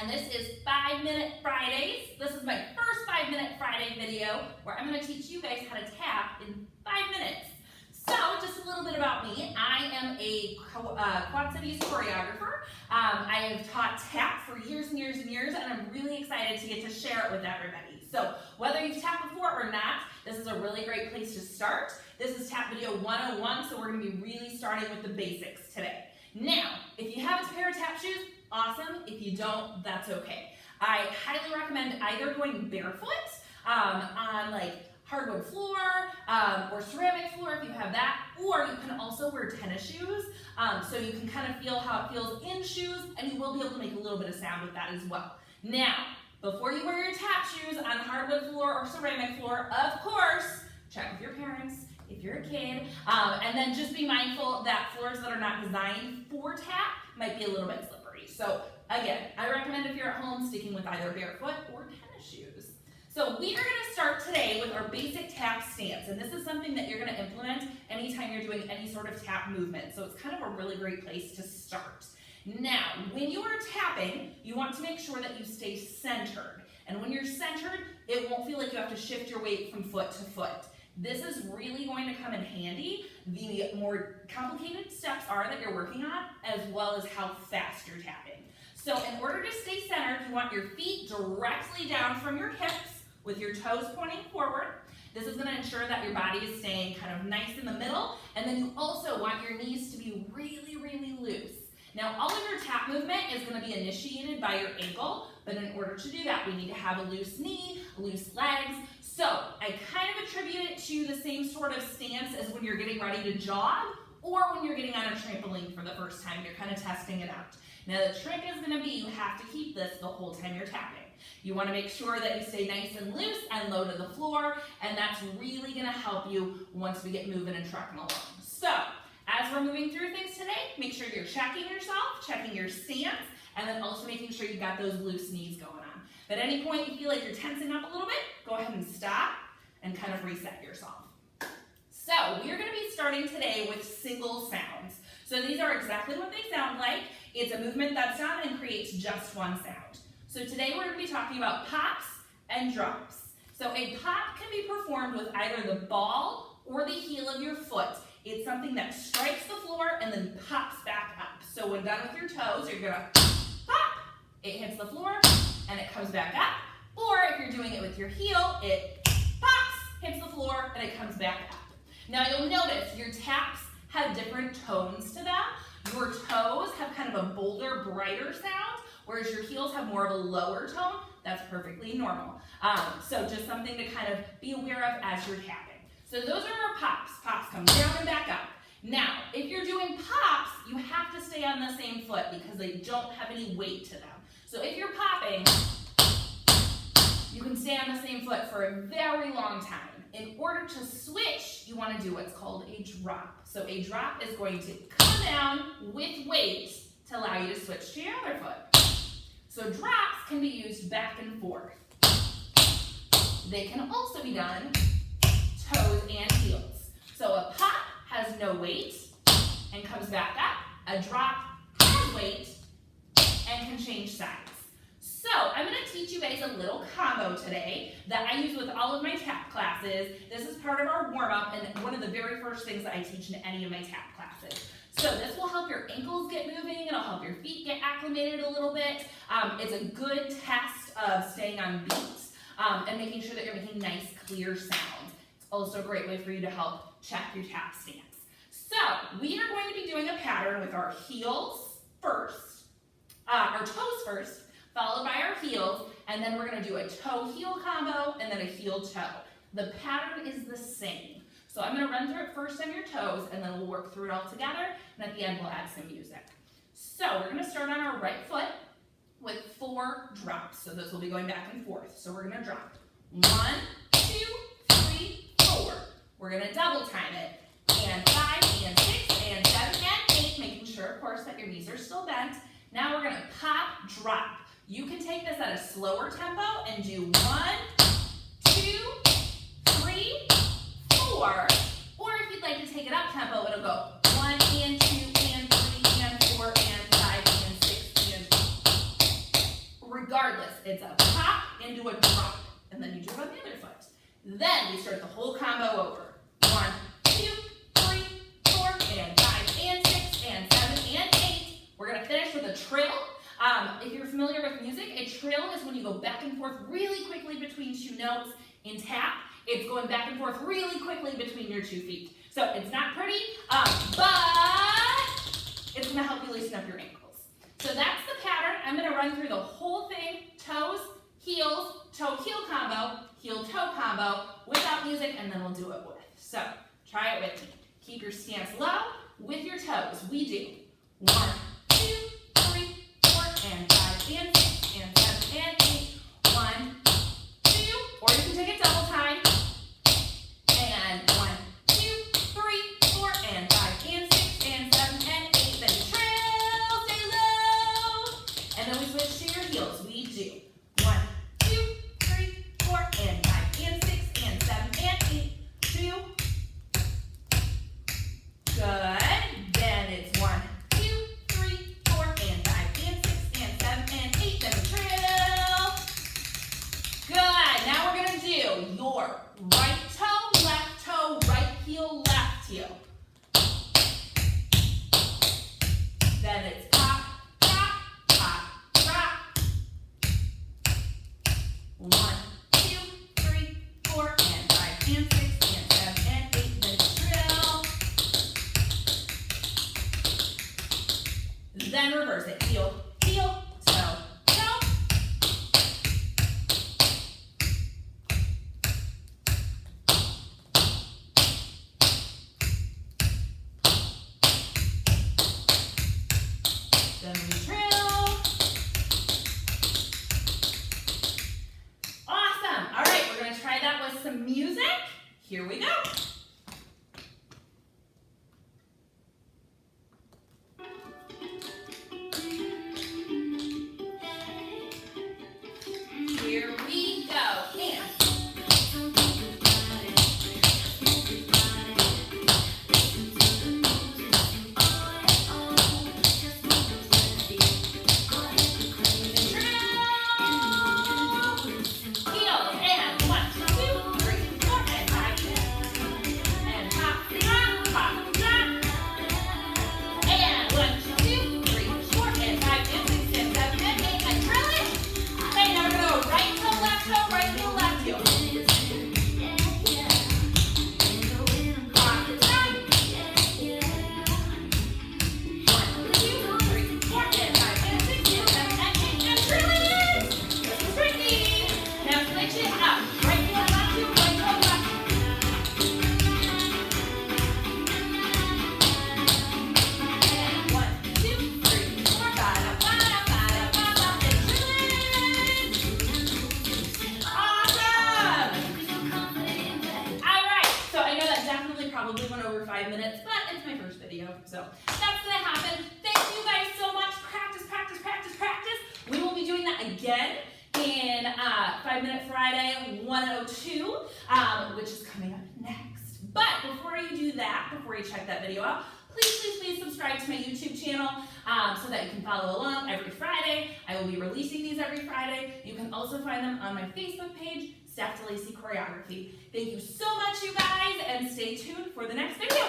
and this is 5-Minute Fridays. This is my first 5-Minute Friday video where I'm going to teach you guys how to tap in 5 minutes. So, just a little bit about me. I am a Quad Cities choreographer. I have taught tap for years and years and years, and I'm really excited to get to share it with everybody. So, whether you've tapped before or not, this is a really great place to start. This is Tap Video 101, so we're going to be really starting with the basics today. Now, if you have a pair of tap shoes, awesome. If you don't, that's okay. I highly recommend either going barefoot on like hardwood floor or ceramic floor if you have that, or you can also wear tennis shoes so you can kind of feel how it feels in shoes, and you will be able to make a little bit of sound with that as well. Now, before you wear your tap shoes on hardwood floor or ceramic floor, of course, check with your parents if you're a kid, and then just be mindful that floors that are not designed for tap might be a little bit slippery. So again, I recommend if you're at home sticking with either barefoot or tennis shoes. So we are going to start today with our basic tap stance, and this is something that you're going to implement anytime you're doing any sort of tap movement. So it's kind of a really great place to start. Now, when you are tapping, you want to make sure that you stay centered. And when you're centered, it won't feel like you have to shift your weight from foot to foot. This is really going to come in handy. The more complicated steps are that you're working on, as well as how fast you're tapping. So in order to stay centered, you want your feet directly down from your hips with your toes pointing forward. This is going to ensure that your body is staying kind of nice in the middle, and then you also want your knees to be really, really loose. Now, all of your tap movement is going to be initiated by your ankle, but in order to do that, we need to have a loose knee, loose legs. So I kind of attribute it to the same sort of stance as when you're getting ready to jog or when you're getting on a trampoline for the first time. You're kind of testing it out. Now, the trick is going to be you have to keep this the whole time you're tapping. You want to make sure that you stay nice and loose and low to the floor, and that's really going to help you once we get moving and trucking along. So, as we're moving through things today, make sure you're checking yourself, checking your stance, and then also making sure you've got those loose knees going on. If at any point you feel like you're tensing up a little bit, go ahead and stop and kind of reset yourself. So, we're going to be starting today with single sounds. So these are exactly what they sound like. It's a movement that's done and creates just one sound. So today we're going to be talking about pops and drops. So a pop can be performed with either the ball or the heel of your foot. It's something that strikes the floor and then pops back up. So when done with your toes, you're going to pop, it hits the floor, and it comes back up. Or if you're doing it with your heel, it pops, hits the floor, and it comes back up. Now you'll notice your taps have different tones to them. Your toes have kind of a bolder, brighter sound, whereas your heels have more of a lower tone. That's perfectly normal. So just something to kind of be aware of as you're tapping. So those are our pops. Pops come down and back up. Now, if you're doing pops, you have to stay on the same foot because they don't have any weight to them. So if you're popping, you can stay on the same foot for a very long time. In order to switch, you want to do what's called a drop. So a drop is going to come down with weight to allow you to switch to your other foot. So drops can be used back and forth. They can also be done toes and heels. So a pop has no weight and comes back up. A drop has weight and can change sides. So I'm going to teach you guys a little combo today that I use with all of my tap classes. This is part of our warm-up and one of the very first things that I teach in any of my tap classes. So this will help your ankles get moving. It'll help your feet get acclimated a little bit. It's a good test of staying on beat and making sure that you're making nice, clear sounds. It's also a great way for you to help check your tap stance. So we are going to be doing a pattern with our heels first, our toes first, followed by our heels, and then we're going to do a toe-heel combo and then a heel-toe. The pattern is the same. So I'm going to run through it first on your toes, and then we'll work through it all together, and at the end we'll add some music. So we're going to start on our right foot with 4 drops. So this will be going back and forth. So we're going to drop 1, 2, 3, 4. We're going to double time it. And 5, and 6, and 7, and 8, making sure, of course, that your knees are still bent. Now we're going to pop, drop. You can take this at a slower tempo and do 1, 2, 3, 4. Or if you'd like to take it up tempo, it'll go 1 and 2 and 3 and 4 and 5 and 6 and It's a pop into a drop, and then you do it on the other foot. Then we start the whole combo over. 1, 2, 3, 4, and 5, and 6, and 7, and 8. We're gonna finish with a trill. If you're familiar with music, a trill is when you go back and forth really quickly between two notes. In tap, it's going back and forth really quickly between your 2 feet. So it's not pretty, but it's gonna help you loosen up your ankles. So that's the pattern. I'm gonna run through the whole thing, toes, heels, toe-heel combo, heel-toe combo, without music, and then we'll do it with. So try it with me. Keep your stance low with your toes. We do 1, 2, 3, 4, and 5, and 6, and 7, and 8. 1, 2, or you can take it double time. And 1, 2, 3, 4, and 5, and 6, and 7, and 8. Then you trill, stay low. And then we switch to your heels. We do 1, 2, 3, 4, and 5, and 6, and 7, and 8. 2. Good. Then it's 1, 2, 3, 4, and 5, and 6, and 7, and 8. Then we trill. Good. Now we're going to do your right toe, right heel, left heel. Then it's pop, pop, pop, drop. 1, 2, 3, 4, and 5, and 6, and 7, and 8. Then trill. Then reverse it. Heel, heel, toe, toe. Then we trill. Awesome. All right, we're going to try that with some music. Here we go. Here we go. And probably went over 5 minutes, but it's my first video, so that's gonna happen. Thank you guys so much. Practice, practice, practice, practice. We will be doing that again in 5 Minute Friday 102, which is coming up next. But before you do that, before you check that video out, please subscribe to my YouTube channel so that you can follow along every Friday. I will be releasing these every Friday. You can also find them on my Facebook page, Steph DeLacy Choreography. Thank you so much, you guys, and stay tuned for the next video.